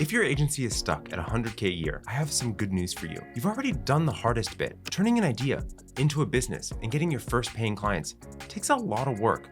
If your agency is stuck at 100K a year, I have some good news for you. You've already done the hardest bit. Turning an idea into a business and getting your first paying clients takes a lot of work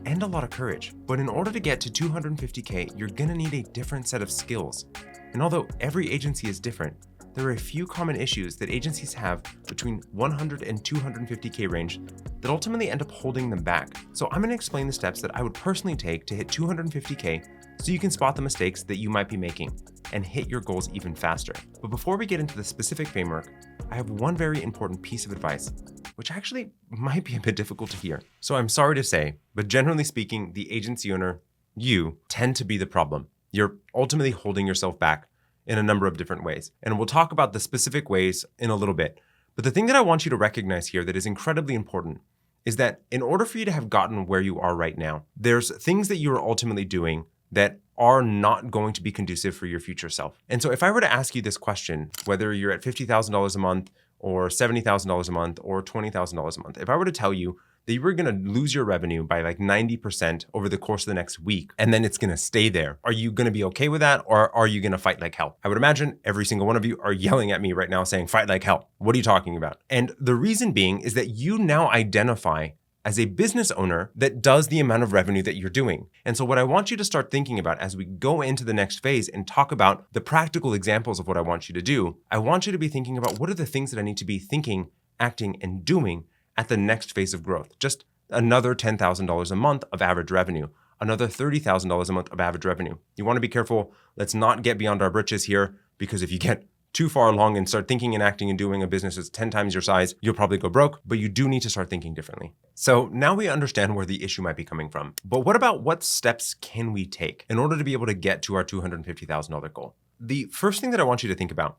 and a lot of courage. But in order to get to 250K, you're gonna need a different set of skills. And although every agency is different, there are a few common issues that agencies have between 100 and 250K range that ultimately end up holding them back. So I'm gonna explain the steps that I would personally take to hit 250K so you can spot the mistakes that you might be making and hit your goals even faster. But before we get into the specific framework, I have one very important piece of advice, which actually might be a bit difficult to hear. So I'm sorry to say, but generally speaking, the agency owner, you, tend to be the problem. You're ultimately holding yourself back in a number of different ways. And we'll talk about the specific ways in a little bit. But the thing that I want you to recognize here that is incredibly important is that in order for you to have gotten where you are right now, there's things that you're ultimately doing that are not going to be conducive for your future self. And so if I were to ask you this question, whether you're at $50,000 a month or $70,000 a month or $20,000 a month, if I were to tell you that you were gonna lose your revenue by like 90% over the course of the next week, and then it's gonna stay there, are you gonna be okay with that, or are you gonna fight like hell? I would imagine every single one of you are yelling at me right now saying, fight like hell. What are you talking about? And the reason being is that you now identify as a business owner that does the amount of revenue that you're doing. And so what I want you to start thinking about as we go into the next phase and talk about the practical examples of what I want you to do, I want you to be thinking about what are the things that I need to be thinking, acting, and doing at the next phase of growth. Just another $10,000 a month of average revenue, another $30,000 a month of average revenue. You want to be careful. Let's not get beyond our britches here, because if you get too far along and start thinking and acting and doing a business that's 10 times your size, you'll probably go broke, but you do need to start thinking differently. So now we understand where the issue might be coming from. But what about what steps can we take in order to be able to get to our $250,000 goal? The first thing that I want you to think about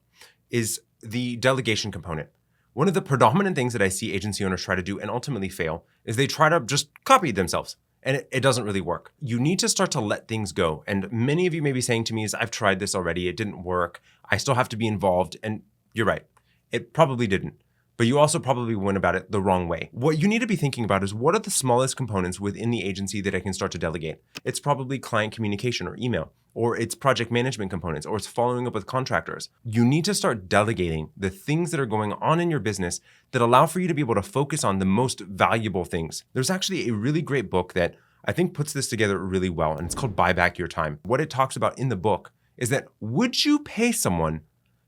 is the delegation component. One of the predominant things that I see agency owners try to do and ultimately fail is they try to just copy themselves. And it doesn't really work. You need to start to let things go. And many of you may be saying to me is, I've tried this already, it didn't work. I still have to be involved. And you're right, it probably didn't. But you also probably went about it the wrong way. What you need to be thinking about is, what are the smallest components within the agency that I can start to delegate? It's probably client communication or email, or it's project management components, or it's following up with contractors. You need to start delegating the things that are going on in your business that allow for you to be able to focus on the most valuable things. There's actually a really great book that I think puts this together really well, and it's called Buy Back Your Time. What it talks about in the book is that, would you pay someone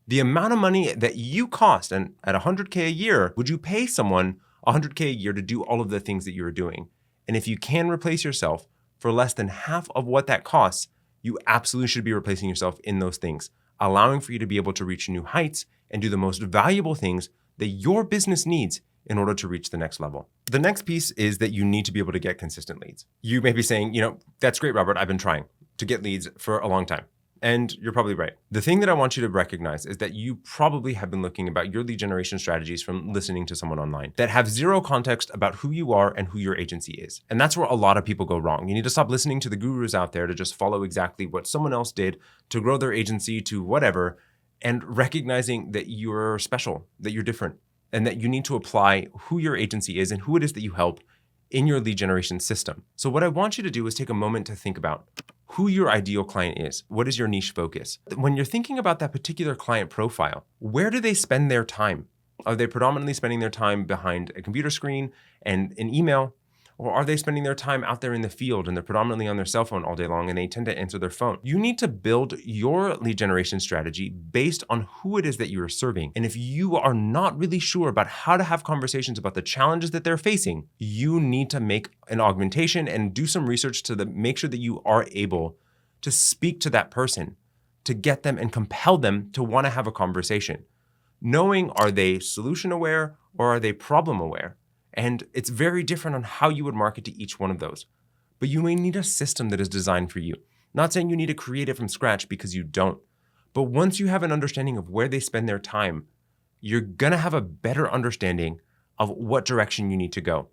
the amount of money that you cost, and at 100K a year, would you pay someone 100K a year to do all of the things that you're doing? And if you can replace yourself for less than half of what that costs, you absolutely should be replacing yourself in those things, allowing for you to be able to reach new heights and do the most valuable things that your business needs in order to reach the next level. The next piece is that you need to be able to get consistent leads. You may be saying, that's great, Robert, I've been trying to get leads for a long time. And you're probably right. The thing that I want you to recognize is that you probably have been looking about your lead generation strategies from listening to someone online that have zero context about who you are and who your agency is. And that's where a lot of people go wrong. You need to stop listening to the gurus out there to just follow exactly what someone else did to grow their agency to whatever, and recognizing that you're special, that you're different, and that you need to apply who your agency is and who it is that you help in your lead generation system. So what I want you to do is take a moment to think about who your ideal client is. What is your niche focus? When you're thinking about that particular client profile, where do they spend their time? Are they predominantly spending their time behind a computer screen and an email? Or are they spending their time out there in the field and they're predominantly on their cell phone all day long and they tend to answer their phone? You need to build your lead generation strategy based on who it is that you are serving. And if you are not really sure about how to have conversations about the challenges that they're facing, you need to make an augmentation and do some research to make sure that you are able to speak to that person, to get them and compel them to want to have a conversation. Knowing, are they solution aware or are they problem aware? And it's very different on how you would market to each one of those. But you may need a system that is designed for you. Not saying you need to create it from scratch, because you don't. But once you have an understanding of where they spend their time, you're gonna have a better understanding of what direction you need to go.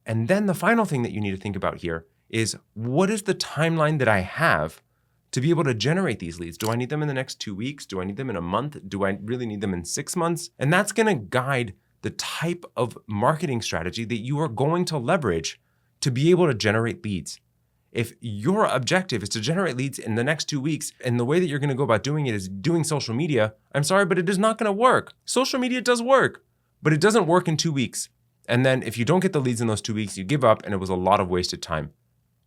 And then the final thing that you need to think about here is, what is the timeline that I have to be able to generate these leads? Do I need them in the next 2 weeks? Do I need them in a month? Do I really need them in 6 months? And that's gonna guide the type of marketing strategy that you are going to leverage to be able to generate leads. If your objective is to generate leads in the next 2 weeks, and the way that you're going to go about doing it is doing social media, I'm sorry, but it is not going to work. Social media does work, but it doesn't work in 2 weeks. And then if you don't get the leads in those 2 weeks, you give up and it was a lot of wasted time.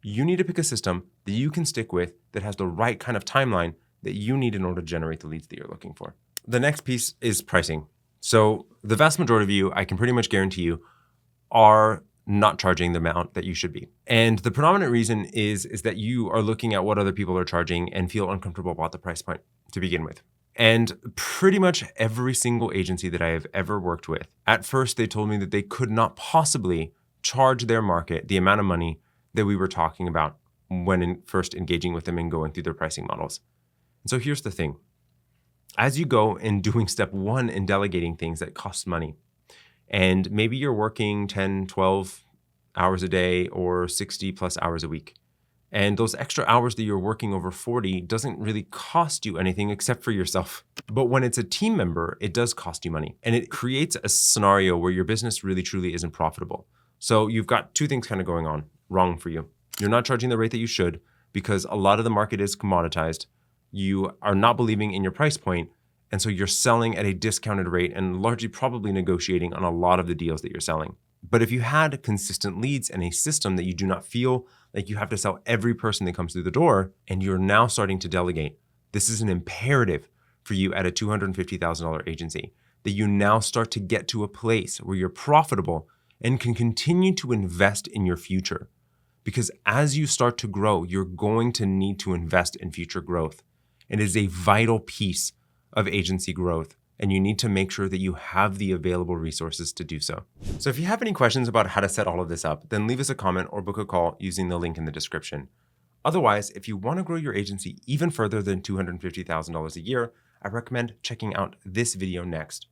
You need to pick a system that you can stick with that has the right kind of timeline that you need in order to generate the leads that you're looking for. The next piece is pricing. So the vast majority of you, I can pretty much guarantee you, are not charging the amount that you should be. And the predominant reason is that you are looking at what other people are charging and feel uncomfortable about the price point to begin with. And pretty much every single agency that I have ever worked with, at first they told me that they could not possibly charge their market the amount of money that we were talking about when first engaging with them and going through their pricing models. And so here's the thing. As you go and doing step 1 in delegating things that cost money, and maybe you're working 10, 12 hours a day or 60 plus hours a week. And those extra hours that you're working over 40 doesn't really cost you anything except for yourself. But when it's a team member, it does cost you money. And it creates a scenario where your business really truly isn't profitable. So you've got 2 things kind of going on wrong for you. You're not charging the rate that you should because a lot of the market is commoditized. You are not believing in your price point. And so you're selling at a discounted rate and largely probably negotiating on a lot of the deals that you're selling. But if you had consistent leads and a system that you do not feel like you have to sell every person that comes through the door, and you're now starting to delegate, this is an imperative for you at a $250,000 agency, that you now start to get to a place where you're profitable and can continue to invest in your future. Because as you start to grow, you're going to need to invest in future growth. It is a vital piece of agency growth, and you need to make sure that you have the available resources to do so. So if you have any questions about how to set all of this up, then leave us a comment or book a call using the link in the description. Otherwise, if you want to grow your agency even further than $250,000 a year, I recommend checking out this video next.